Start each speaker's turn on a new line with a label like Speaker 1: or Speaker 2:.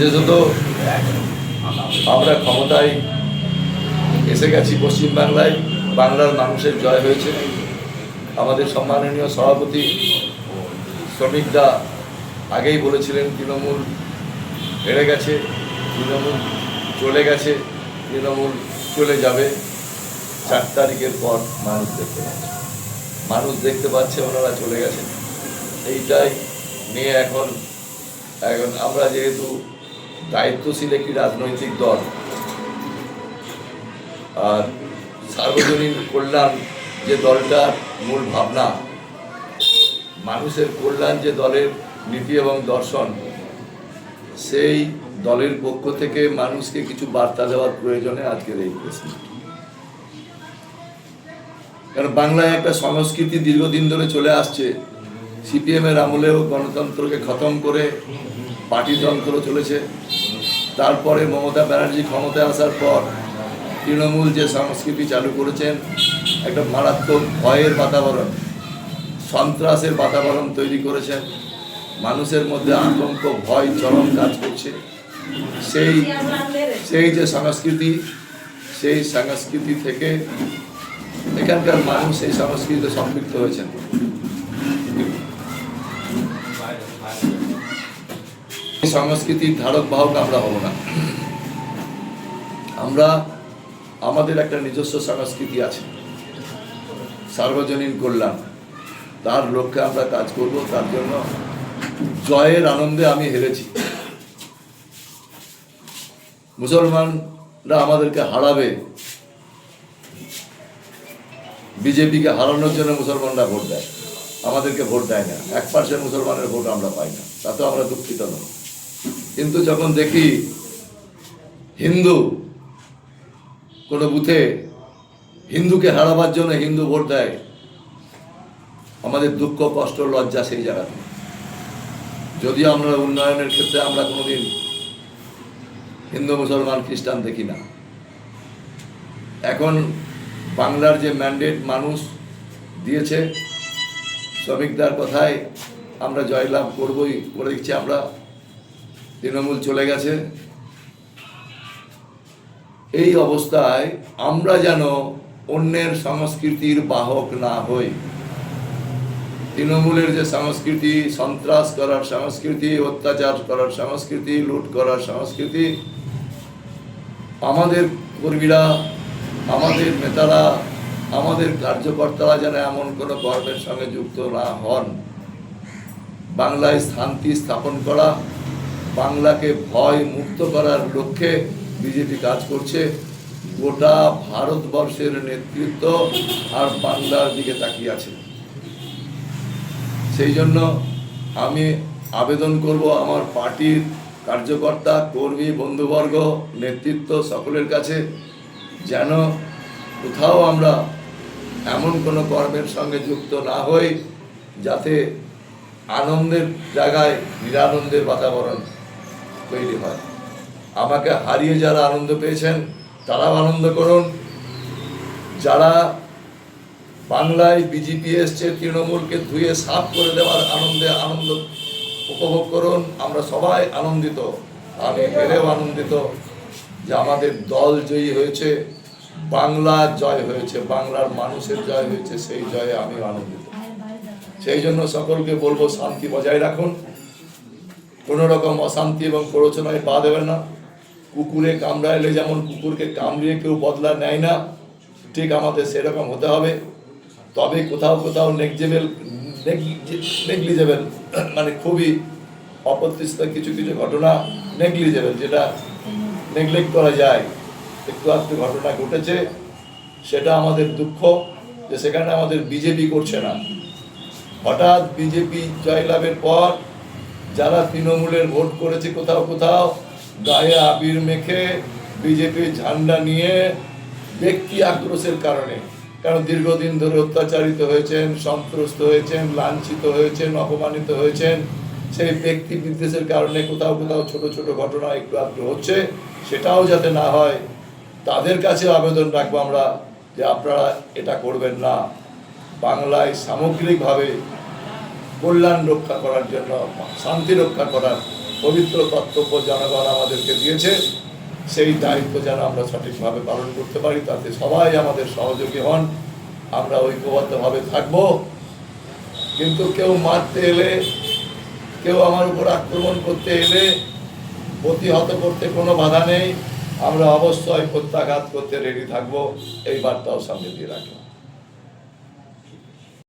Speaker 1: বিশেষত আমরা ক্ষমতায় এসে গেছি পশ্চিমবাংলায়, বাংলার মানুষের জয় হয়েছে। আমাদের সম্মাননীয় সভাপতি শ্রমিকদা আগেই বলেছিলেন তৃণমূল হেরে গেছে, তৃণমূল চলে গেছে, তৃণমূল চলে যাবে। 4 তারিখের পর মানুষ দেখতে পাচ্ছে ওনারা চলে গেছেন। এইটাই নিয়ে এখন আমরা যেহেতু দায়িত্বশীল একটি রাজনৈতিক দল, আর সার্বজনীন কল্যাণ যে দলটার মূল ভাবনা, মানুষের কল্যাণ যে দলের নীতি এবং দর্শন, সেই দলের পক্ষ থেকে মানুষকে কিছু বার্তা দেওয়ার প্রয়োজনে আজকের এই প্রেস মিট। কারণ বাংলায় একটা সংস্কৃতি দীর্ঘদিন ধরে চলে আসছে। সিপিএমের আমলেও গণতন্ত্রকে খতম করে পার্টিতন্ত্র চলেছে। তারপরে মমতা ব্যানার্জি ক্ষমতায় আসার পর তৃণমূল যে সংস্কৃতি চালু করেছেন, একটা মারাত্মক ভয়ের বাতাবরণ, সন্ত্রাসের বাতাবরণ তৈরি করেছেন। মানুষের মধ্যে আতঙ্ক, ভয় চরম কাজ করছে। সেই যে সংস্কৃতি, সেই সংস্কৃতি থেকে এখানকার মানুষ এই সংস্কৃতিতে সম্পৃক্ত হয়েছেন। এই সংস্কৃতির ধারক বাহক আমরা হব না। আমাদের একটা নিজস্ব সংস্কৃতি আছে, সার্বজনীন কল্যাণ, তার লক্ষ্যে আমরা কাজ করব। তার জন্য জয়ের আনন্দে আমি হেরেছি। মুসলমানরা আমাদেরকে হারাবে, বিজেপিকে হারানোর জন্য মুসলমানরা ভোট দেয়, আমাদেরকে ভোট দেয় না। 1% মুসলমানের ভোট আমরা পাই না, তাতেও আমরা দুঃখিত নই। কিন্তু যখন দেখি হিন্দু কোনো বুথে হিন্দুকে হারাবার জন্য হিন্দু ভোট দেয়, আমাদের দুঃখ, কষ্ট, লজ্জা সেই জায়গাতে। যদিও আমরা উন্নয়নের ক্ষেত্রে আমরা কোনোদিন হিন্দু, মুসলমান, খ্রিস্টান দেখি না। এখন বাংলার যে ম্যান্ডেট মানুষ দিয়েছে, শ্রমিকদার কথায় আমরা জয়লাভ করবই, করে দিচ্ছি আমরা। তৃণমূল চলে গেছে। এই অবস্থায় আমরা যেন অন্যের সংস্কৃতির বাহক না হই। তৃণমূলের যে সংস্কৃতি, সন্ত্রাস করার সংস্কৃতি, অত্যাচার করার সংস্কৃতি, লুট করার সংস্কৃতি, আমাদের কর্মীরা, আমাদের নেতারা, আমাদের কার্যকর্তারা যেন এমন কোনো কর্মের সঙ্গে যুক্ত না হন। বাংলায় শান্তি স্থাপন করা, বাংলাকে ভয় মুক্ত করার লক্ষ্যে বিজেপি কাজ করছে। গোটা ভারতবর্ষের নেতৃত্ব আর বাংলার দিকে তাকিয়ে আছে। সেই জন্য আমি আবেদন করব আমার পার্টির কার্যকর্তা, কর্মী, বন্ধুবর্গ, নেতৃত্ব সকলের কাছে, যেন কোথাও আমরা এমন কোনো কর্মের সঙ্গে যুক্ত না হই যাতে আনন্দের জায়গায় নিরানন্দের বাতাবরণ তৈরি হয়। আমাকে হারিয়ে যারা আনন্দ পেয়েছেন তারাও আনন্দ করুন। যারা বাংলায় বিজেপি এসছে তৃণমূলকে ধুয়ে সাফ করে দেওয়ার আনন্দ উপভোগ করুন। আমরা সবাই আনন্দিত, আমি হেরেও আনন্দিত যে আমাদের দল জয়ী হয়েছে, বাংলার জয় হয়েছে, বাংলার মানুষের জয় হয়েছে। সেই জয়ে আমি আনন্দিত। সেই জন্য সকলকে বলবো, শান্তি বজায় রাখুন, কোনো রকম অশান্তি এবং প্ররোচনায় পা দেবেন না। কুকুরে কামড়াইলে যেমন কুকুরকে কামড়িয়ে কেউ বদলা নেয় না, ঠিক আমাদের সেরকম হতে হবে। তবে কোথাও নেগলিজেবল মানে খুবই অপ্রত্যাশিত কিছু ঘটনা, নেগলিজেবল যেটা নেগলেক্ট করা যায়, একটু আধটু ঘটনা ঘটেছে, সেটা আমাদের দুঃখ যে সেখানে আমাদের বিজেপি করছে না। হঠাৎ বিজেপি জয়লাভের পর যারা তৃণমূলের ভোট করেছে কোথাও গায়ে আবির মেখে বিজেপির ঝান্ডা নিয়ে ব্যক্তি আক্রোশের কারণে, কারণ দীর্ঘদিন ধরে অত্যাচারিত হয়েছেন, সন্ত্রস্ত হয়েছেন, লাঞ্ছিত হয়েছেন, অপমানিত হয়েছেন, সেই ব্যক্তি বিদ্বেষের কারণে কোথাও ছোট ঘটনা একটু আধটু হচ্ছে। সেটাও যাতে না হয়, তাদের কাছে আবেদন রাখবো আমরা যে আপনারা এটা করবেন না। বাংলায় সামগ্রিকভাবে কল্যাণ রক্ষা করার জন্য, শান্তি রক্ষা করার পবিত্র কর্তব্য জনগণ আমাদেরকে দিয়েছে, সেই দায়িত্ব যেন আমরা সঠিকভাবে পালন করতে পারি, তাতে সবাই আমাদের সহযোগী হন। আমরা ঐক্যবদ্ধভাবে থাকব, কিন্তু কেউ মারতে এলে, কেউ আমার উপর আক্রমণ করতে এলে প্রতিহত করতে কোনো বাধা নেই, আমরা অবশ্যই প্রত্যাঘাত করতে রেডি থাকবো, এই বার্তাও সামনে দিয়ে রাখলাম।